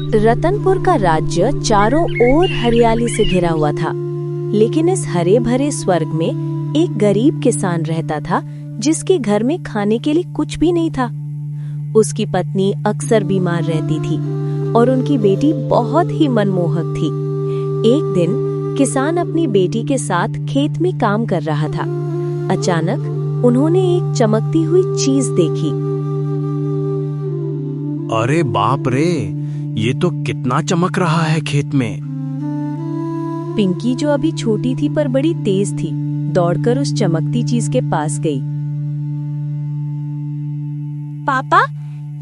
रतनपुर का राज्य चारों ओर हरियाली से घिरा हुआ था, लेकिन इस हरे भरे स्वर्ग में एक गरीब किसान रहता था जिसके घर में खाने के लिए कुछ भी नहीं था। उसकी पत्नी अक्सर बीमार रहती थी और उनकी बेटी बहुत ही मनमोहक थी। एक दिन किसान अपनी बेटी के साथ खेत में काम कर रहा था। अचानक उन्होंने एक चमकती हुई चीज देखी। अरे बाप रे, ये तो कितना चमक रहा है खेत में। पिंकी, जो अभी छोटी थी पर बड़ी तेज थी, दौड़कर उस चमकती चीज के पास गई। पापा,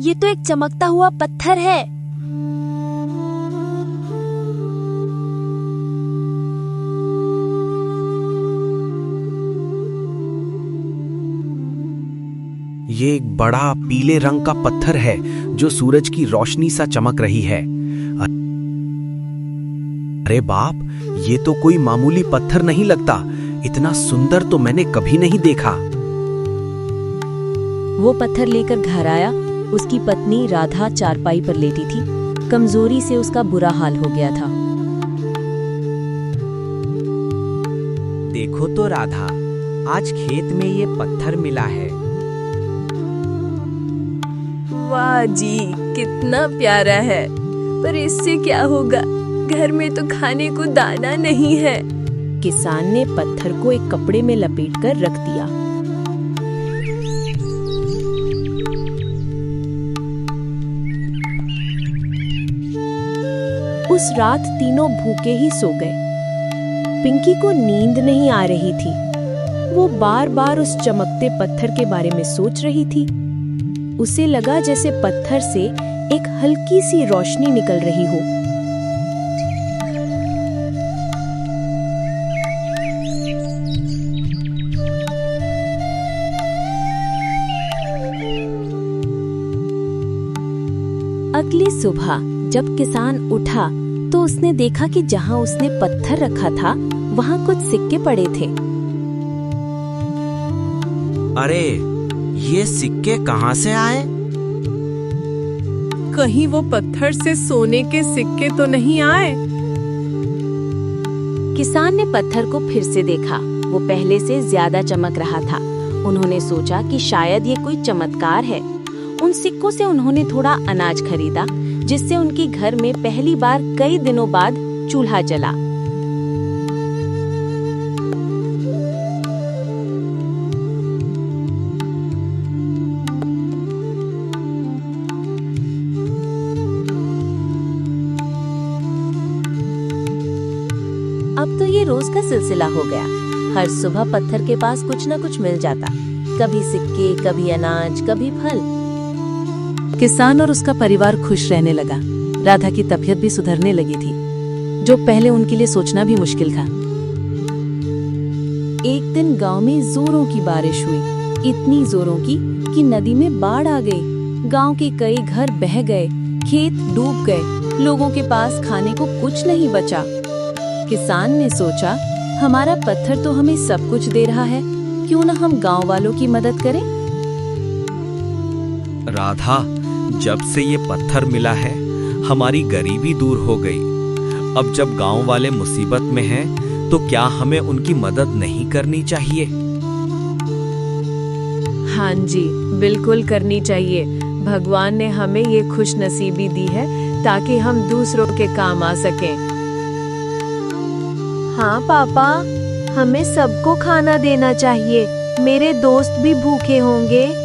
ये तो एक चमकता हुआ पत्थर है। ये एक बड़ा पीले रंग का पत्थर है जो सूरज की रोशनी सा चमक रही है। अरे बाप, ये तो कोई मामूली पत्थर नहीं लगता। इतना सुंदर तो मैंने कभी नहीं देखा। वो पत्थर लेकर घर आया। उसकी पत्नी राधा चारपाई पर लेटी थी। कमजोरी से उसका बुरा हाल हो गया था। देखो तो राधा, आज खेत में ये पत्थर मिला है। वाह जी, कितना प्यारा है, पर इससे क्या होगा? घर में तो खाने को दाना नहीं है। किसान ने पत्थर को एक कपड़े में लपेटकर रख दिया। उस रात तीनों भूखे ही सो गए। पिंकी को नींद नहीं आ रही थी। वो बार बार उस चमकते पत्थर के बारे में सोच रही थी। उसे लगा जैसे पत्थर से एक हल्की सी रोशनी निकल रही हो। अगली सुबह जब किसान उठा तो उसने देखा कि जहां उसने पत्थर रखा था वहां कुछ सिक्के पड़े थे। अरे, ये सिक्के कहाँ से आए? कहीं वो पत्थर से सोने के सिक्के तो नहीं आए? किसान ने पत्थर को फिर से देखा। वो पहले से ज्यादा चमक रहा था। उन्होंने सोचा कि शायद ये कोई चमत्कार है। उन सिक्कों से उन्होंने थोड़ा अनाज खरीदा, जिससे उनके घर में पहली बार कई दिनों बाद चूल्हा जला। अब तो ये रोज का सिलसिला हो गया। हर सुबह पत्थर के पास कुछ न कुछ मिल जाता, कभी सिक्के, कभी अनाज, कभी फल। किसान और उसका परिवार खुश रहने लगा। राधा की तबीयत भी सुधरने लगी थी, जो पहले उनके लिए सोचना भी मुश्किल था। एक दिन गांव में जोरों की बारिश हुई, इतनी जोरों की कि नदी में बाढ़ आ गई। गांव के कई घर बह गए, खेत डूब गए, लोगों के पास खाने को कुछ नहीं बचा। किसान ने सोचा, हमारा पत्थर तो हमें सब कुछ दे रहा है, क्यों न हम गांव वालों की मदद करें। राधा, जब से ये पत्थर मिला है, हमारी गरीबी दूर हो गई। अब जब गांव वाले मुसीबत में हैं, तो क्या हमें उनकी मदद नहीं करनी चाहिए? हाँ जी, बिल्कुल करनी चाहिए। भगवान ने हमें ये खुश नसीबी दी है ताकि हम दूसरों के काम आ सकें। हाँ पापा, हमें सबको खाना देना चाहिए। मेरे दोस्त भी भूखे होंगे।